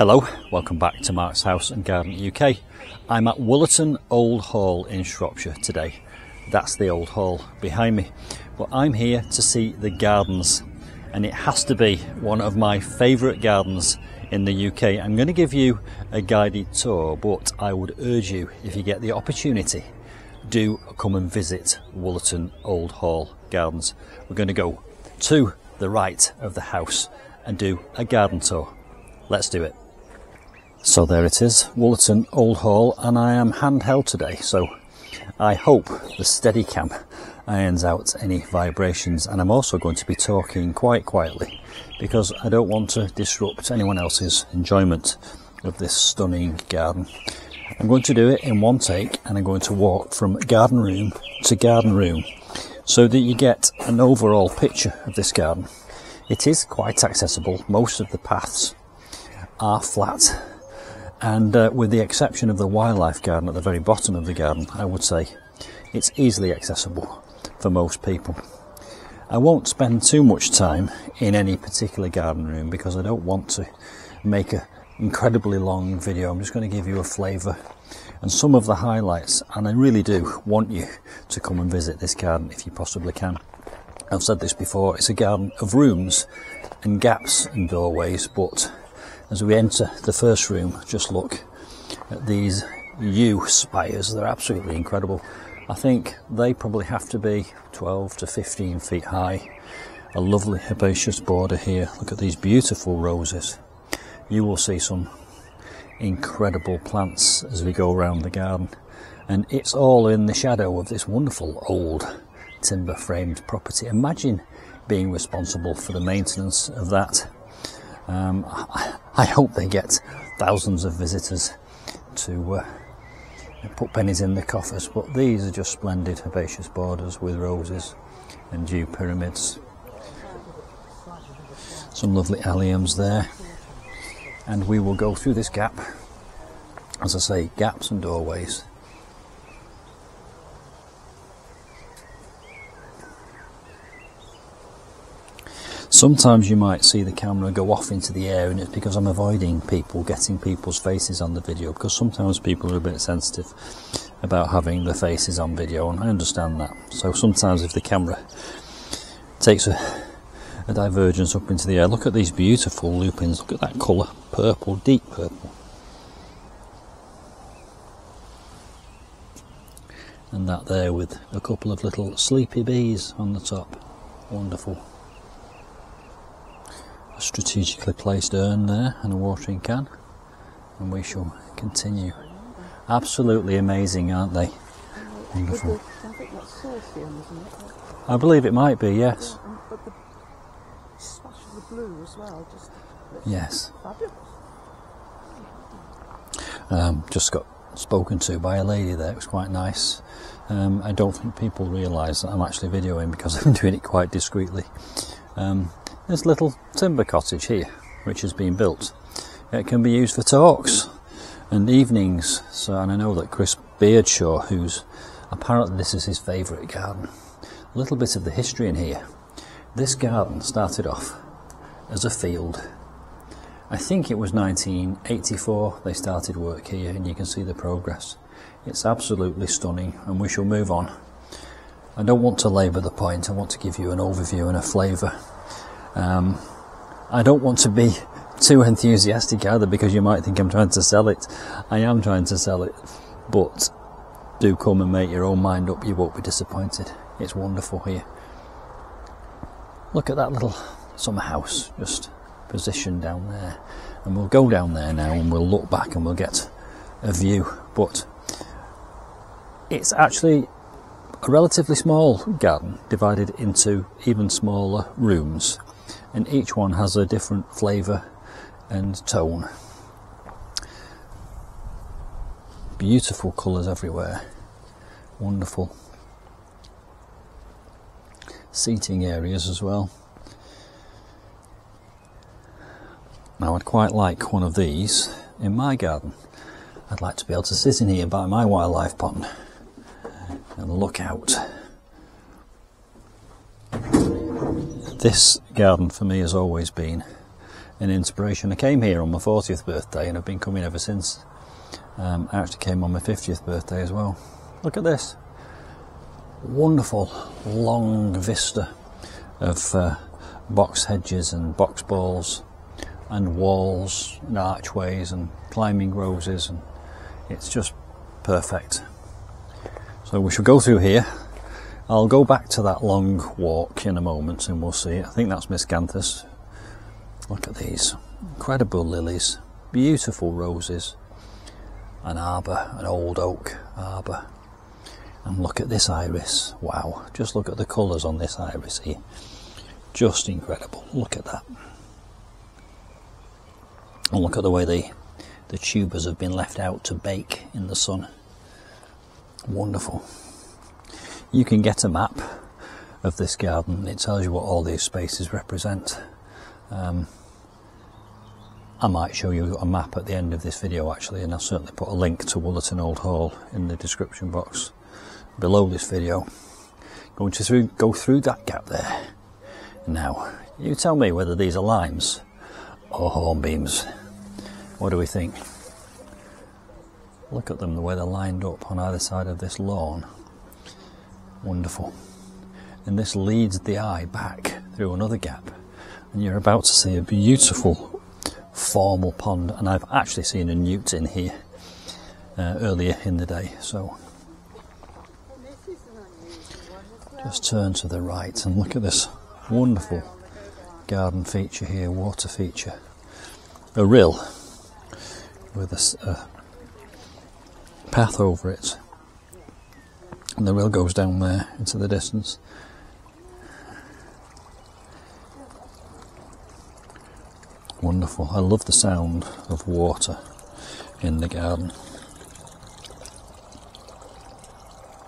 Hello, welcome back to Mark's House and Garden UK. I'm at Wollerton Old Hall in Shropshire today. That's the old hall behind me. But I'm here to see the gardens, and it has to be one of my favourite gardens in the UK. I'm going to give you a guided tour, but I would urge you, if you get the opportunity, do come and visit Wollerton Old Hall Gardens. We're going to go to the right of the house and do a garden tour. Let's do it. So there it is, Wollerton Old Hall, and I am handheld today, so I hope the Steadicam irons out any vibrations, and I'm also going to be talking quite quietly because I don't want to disrupt anyone else's enjoyment of this stunning garden. I'm going to do it in one take, and I'm going to walk from garden room to garden room so that you get an overall picture of this garden. It is quite accessible. Most of the paths are flat, and with the exception of the wildlife garden at the very bottom of the garden, I would say it's easily accessible for most people. I won't spend too much time in any particular garden room because I don't want to make an incredibly long video. I'm just going to give you a flavour and some of the highlights, and I really do want you to come and visit this garden if you possibly can. I've said this before, it's a garden of rooms and gaps and doorways, but as we enter the first room, just look at these yew spires. They're absolutely incredible. I think they probably have to be 12 to 15 feet high. A lovely herbaceous border here. Look at these beautiful roses. You will see some incredible plants as we go around the garden, and it's all in the shadow of this wonderful old timber framed property. Imagine being responsible for the maintenance of that. I hope they get thousands of visitors to put pennies in the coffers, but these are just splendid herbaceous borders with roses and yew pyramids. Some lovely alliums there, and we will go through this gap. As I say, gaps and doorways. Sometimes you might see the camera go off into the air, and it's because I'm avoiding people getting people's faces on the video, because sometimes people are a bit sensitive about having their faces on video, and I understand that. So sometimes if the camera takes a divergence up into the air, look at these beautiful lupins, look at that colour, purple, deep purple. And that there with a couple of little sleepy bees on the top, wonderful. Strategically placed urn there and a watering can, and we shall continue. Absolutely amazing, aren't they? Wonderful. I think that's saucium, isn't it? I believe it might be, yes. Yeah, but the splash of the blue as well, just yes. Fabulous. Just got spoken to by a lady there. It was quite nice. I don't think people realise that I'm actually videoing because I'm doing it quite discreetly. This little timber cottage here, which has been built, it can be used for talks and evenings. So, and I know that Chris Beardshaw, who's apparently this is his favourite garden. A little bit of the history in here. This garden started off as a field. I think it was 1984 they started work here, and you can see the progress. It's absolutely stunning, and we shall move on. I don't want to labour the point. I want to give you an overview and a flavour. I don't want to be too enthusiastic either, because you might think I'm trying to sell it. I am trying to sell it, but do come and make your own mind up. You won't be disappointed. It's wonderful here. Look at that little summer house just positioned down there, and we'll go down there now and we'll look back and we'll get a view. But it's actually a relatively small garden divided into even smaller rooms, and each one has a different flavour and tone. Beautiful colours everywhere, wonderful seating areas as well. Now I'd quite like one of these in my garden. I'd like to be able to sit in here by my wildlife pond and look out. This garden for me has always been an inspiration. I came here on my 40th birthday and I've been coming ever since. I actually came on my 50th birthday as well. Look at this wonderful long vista of box hedges and box balls and walls and archways and climbing roses, and it's just perfect. So we shall go through here. I'll go back to that long walk in a moment and we'll see. I think that's miscanthus. Look at these incredible lilies, beautiful roses, an arbour, an old oak arbour. And look at this iris. Wow, just look at the colours on this iris here. Just incredible. Look at that. And look at the way the tubers have been left out to bake in the sun. Wonderful. You can get a map of this garden. It tells you what all these spaces represent. I might show you a map at the end of this video actually, and I'll certainly put a link to Wollerton Old Hall in the description box below this video. Going to go through that gap there. Now, you tell me whether these are limes or hornbeams. What do we think? Look at them, the way they're lined up on either side of this lawn. Wonderful. And this leads the eye back through another gap, and you're about to see a beautiful formal pond. And I've actually seen a newt in here earlier in the day. So just turn to the right and look at this wonderful garden feature here, water feature. A rill with a path over it, and the rill goes down there into the distance. Wonderful. I love the sound of water in the garden.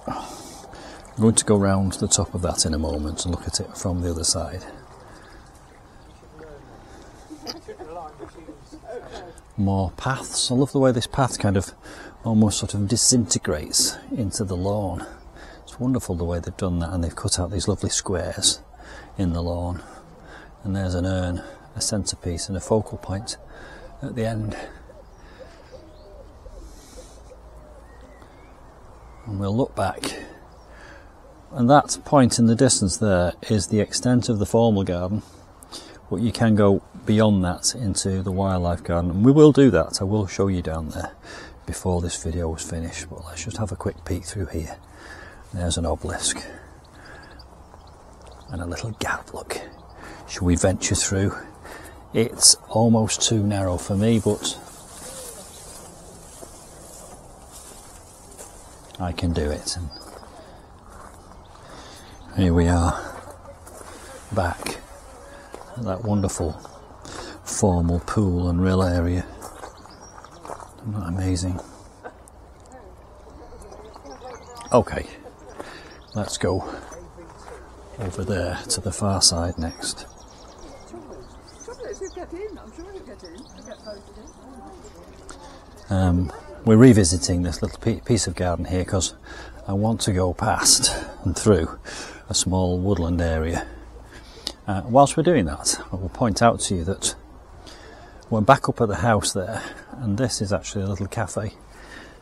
I'm going to go round the top of that in a moment and look at it from the other side. More paths. I love the way this path kind of almost sort of disintegrates into the lawn. It's wonderful the way they've done that, and they've cut out these lovely squares in the lawn. And there's an urn, a centrepiece and a focal point at the end. And we'll look back, and that point in the distance there is the extent of the formal garden, but you can go beyond that into the wildlife garden, and we will do that. I will show you down there before this video is finished, but let's just have a quick peek through here. There's an obelisk and a little gap. Look, shall we venture through? It's almost too narrow for me, but I can do it. And here we are, back at that wonderful formal pool and rill area. Isn't that amazing? Okay, let's go over there to the far side next. We're revisiting this little piece of garden here because I want to go past and through a small woodland area. Whilst we're doing that, I will point out to you that we're back up at the house there, and this is actually a little cafe.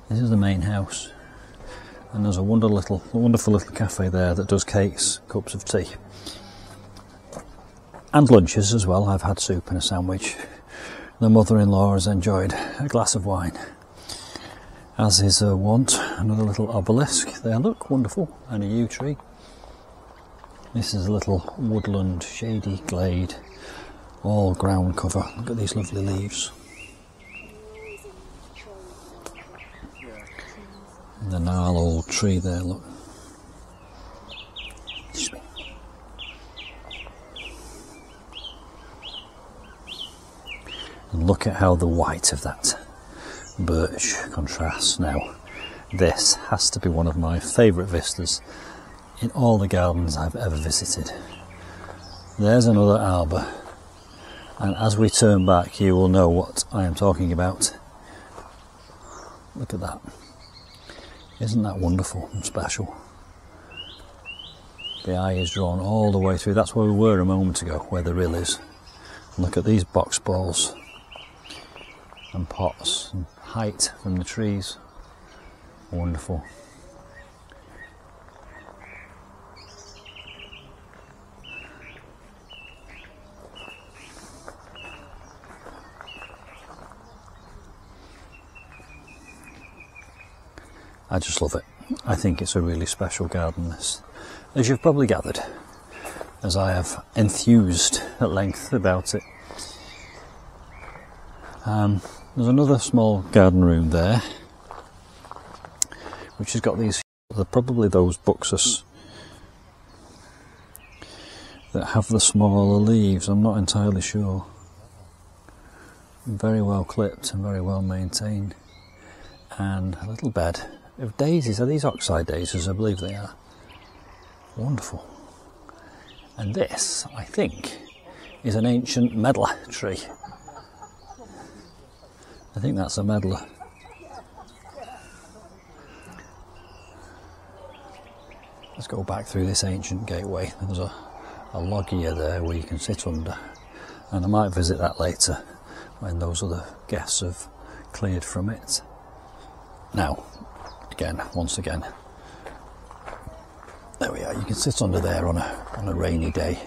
This is the main house, and there's a wonderful little cafe there that does cakes, cups of tea, and lunches as well. I've had soup and a sandwich. The mother-in-law has enjoyed a glass of wine, as is her wont. Another little obelisk there, look, wonderful, and a yew tree. This is a little woodland shady glade, all ground cover. Look at these lovely leaves. And the gnarled old tree there, look. And look at how the white of that birch contrasts. Now, this has to be one of my favourite vistas in all the gardens I've ever visited. There's another arbour, and as we turn back you will know what I am talking about. Look at that. Isn't that wonderful and special? The eye is drawn all the way through. That's where we were a moment ago, where the rill is. Look at these box balls and pots and height from the trees. Wonderful. I just love it. I think it's a really special garden, this, as you've probably gathered, as I have enthused at length about it. There's another small garden room there, which has got these, they're probably those buxus that have the smaller leaves. I'm not entirely sure. Very well clipped and very well maintained. And a little bed of daisies. Are these oxeye daisies? I believe they are. Wonderful. And this, I think, is an ancient medlar tree. I think that's a medlar. Let's go back through this ancient gateway. There's a loggia there where you can sit under, and I might visit that later when those other guests have cleared from it. Now, once again, there we are. You can sit under there on a rainy day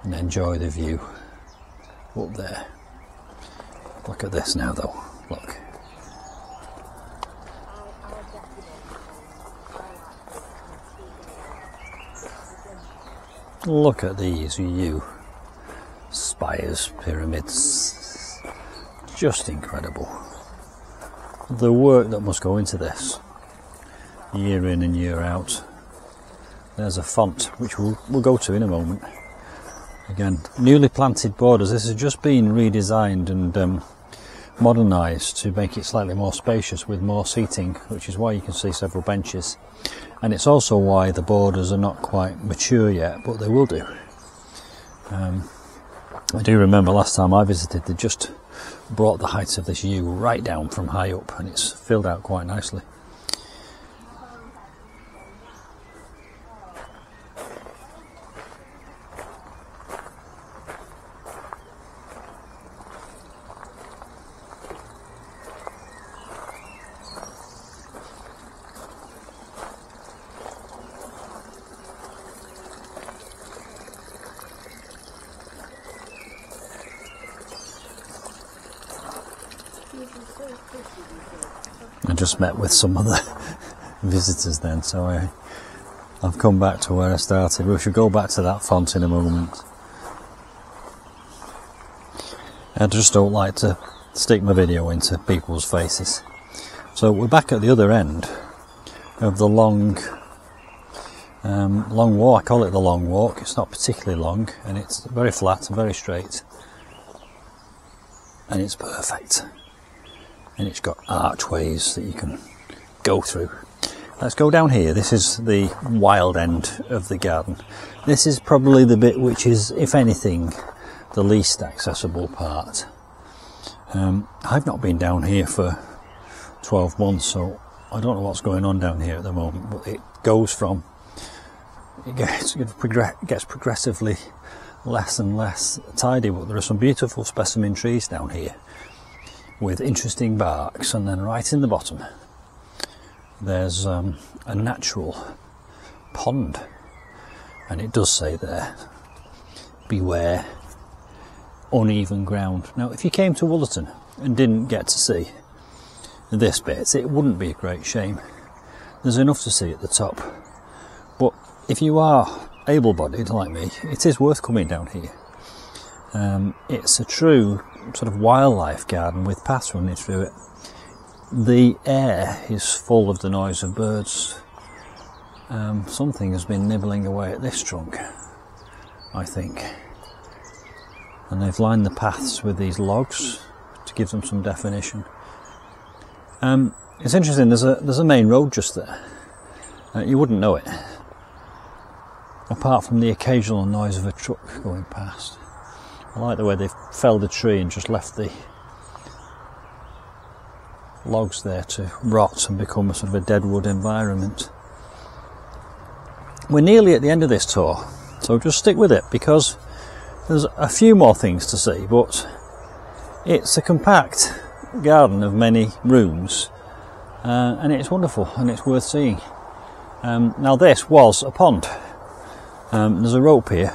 and enjoy the view up there. Look at this now, though. Look. Look at these spires, pyramids. Just incredible. The work that must go into this, year in and year out. There's a font, which we'll go to in a moment. Again, newly planted borders. This has just been redesigned and modernised to make it slightly more spacious with more seating, which is why you can see several benches. And it's also why the borders are not quite mature yet, but they will do. I do remember last time I visited, they just brought the height of this yew right down from high up, and it's filled out quite nicely. I just met with some other visitors then, so I've come back to where I started. We should go back to that font in a moment. I just don't like to stick my video into people's faces. So we're back at the other end of the long walk. I call it the long walk. It's not particularly long, and it's very flat and very straight, and it's perfect. And it's got archways that you can go through. Let's go down here. This is the wild end of the garden. This is probably the bit which is, if anything, the least accessible part. I've not been down here for 12 months, so I don't know what's going on down here at the moment, but it goes from, it gets progressively less and less tidy, but there are some beautiful specimen trees down here with interesting barks, and then right in the bottom there's a natural pond, and it does say there, beware uneven ground. Now if you came to Wollerton and didn't get to see this bit, it wouldn't be a great shame. There's enough to see at the top, but if you are able-bodied like me, it is worth coming down here. It's a true sort of wildlife garden with paths running through it. The air is full of the noise of birds. Something has been nibbling away at this trunk, I think, and they've lined the paths with these logs to give them some definition. It's interesting, there's a main road just there. You wouldn't know it apart from the occasional noise of a truck going past. I like the way they've felled a tree and just left the logs there to rot and become a sort of a deadwood environment. We're nearly at the end of this tour, so just stick with it, because There's a few more things to see, but it's a compact garden of many rooms, and it's wonderful and it's worth seeing. Now this was a pond. There's a rope here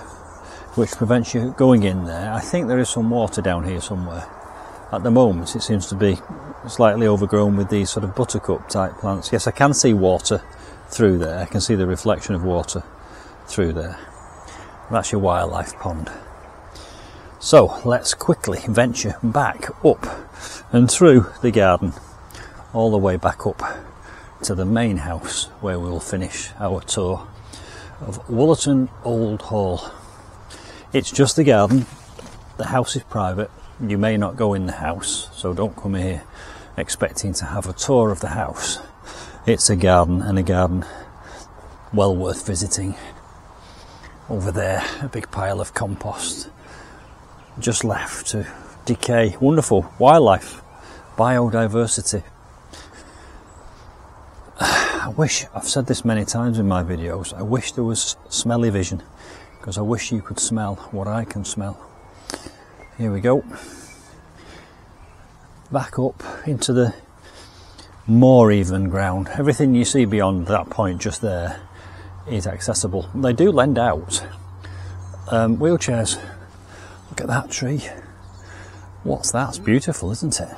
which prevents you going in there. I think there is some water down here somewhere. At the moment it seems to be slightly overgrown with these sort of buttercup type plants. Yes, I can see water through there. I can see the reflection of water through there. That's your wildlife pond. So let's quickly venture back up and through the garden, all the way back up to the main house, where we will finish our tour of Wollerton Old Hall. It's just the garden. The house is private. You may not go in the house, so don't come here expecting to have a tour of the house. It's a garden, and a garden well worth visiting. Over there, a big pile of compost just left to decay. Wonderful wildlife, biodiversity. I wish, I've said this many times in my videos, I wish there was smelly vision, because I wish you could smell what I can smell. Here we go. Back up into the more even ground. Everything you see beyond that point just there is accessible. They do lend out wheelchairs. Look at that tree. What's that? It's beautiful, isn't it?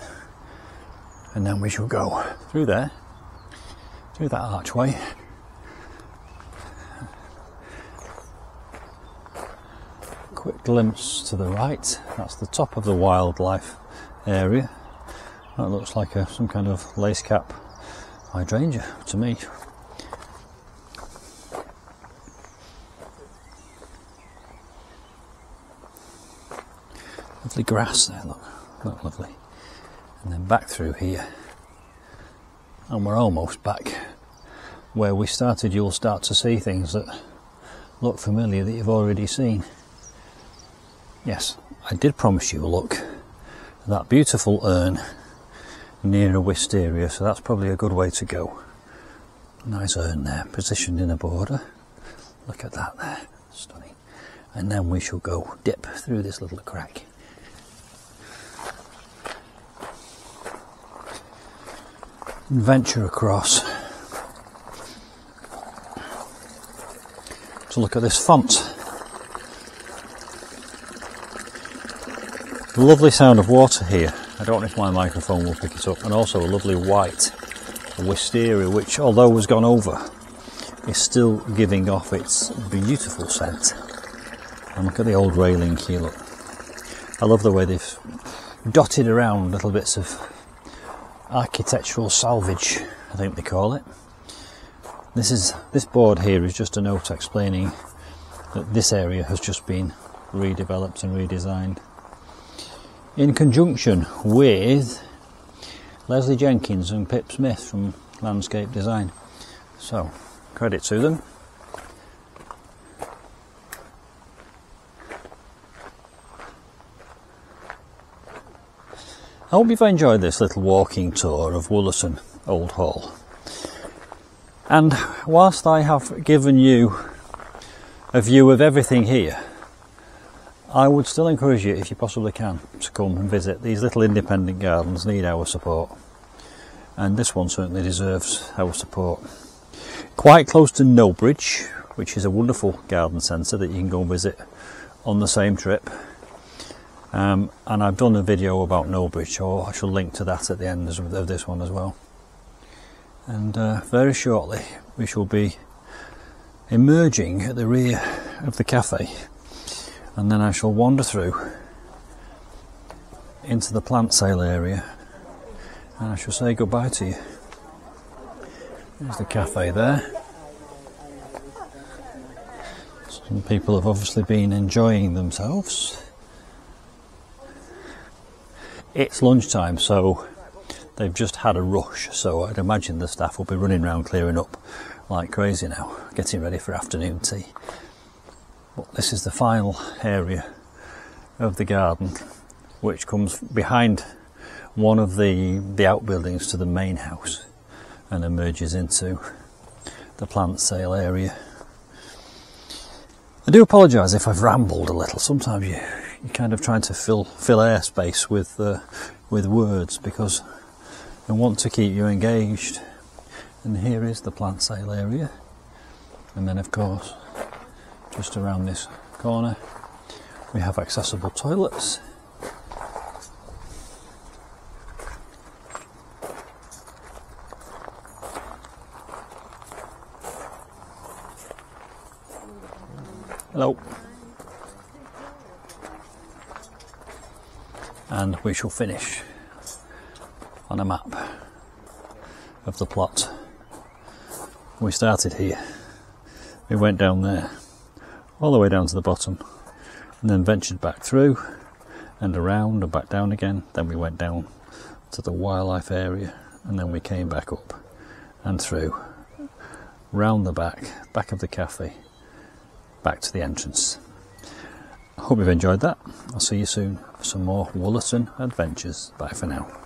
And then we shall go through there, through that archway. Quick glimpse to the right. That's the top of the wildlife area. That looks like some kind of lace cap hydrangea to me. Lovely grass there, look lovely. And then back through here, and we're almost back where we started. You'll start to see things that look familiar that you've already seen. Yes, I did promise you a look at that beautiful urn near a wisteria, so that's probably a good way to go. Nice urn there, positioned in a border. Look at that there, stunning. And then we shall go dip through this little crack. And venture across to look at this font. The lovely sound of water here. I don't know if my microphone will pick it up. And also a lovely white wisteria, which, although was gone over, is still giving off its beautiful scent. And look at the old railing here, look. I love the way they've dotted around little bits of architectural salvage, I think they call it. This board here is just a note explaining that this area has just been redeveloped and redesigned in conjunction with Leslie Jenkins and Pip Smith from Landscape Design. So, credit to them. I hope you've enjoyed this little walking tour of Wollerton Old Hall. And whilst I have given you a view of everything here, I would still encourage you, if you possibly can, to come and visit. These little independent gardens need our support, and this one certainly deserves our support. Quite close to Knowbridge, which is a wonderful garden centre that you can go and visit on the same trip. And I've done a video about Knowbridge, so I shall link to that at the end of this one as well. And very shortly we shall be emerging at the rear of the cafe, and then I shall wander through into the plant sale area, and I shall say goodbye to you. There's the cafe there. Some people have obviously been enjoying themselves. It's lunchtime, so they've just had a rush, so I'd imagine the staff will be running around clearing up like crazy now, getting ready for afternoon tea. But this is the final area of the garden, which comes behind one of the outbuildings to the main house and emerges into the plant sale area. I do apologise if I've rambled a little. Sometimes you're kind of trying to fill airspace with words, because I want to keep you engaged. And here is the plant sale area, and then of course just around this corner we have accessible toilets. Hello. And we shall finish on a map of the plot. We started here, we went down there, all the way down to the bottom, and then ventured back through and around and back down again. Then we went down to the wildlife area, and then we came back up and through, round the back of the cafe, back to the entrance. I hope you've enjoyed that. I'll see you soon for some more Wollerton adventures. Bye for now.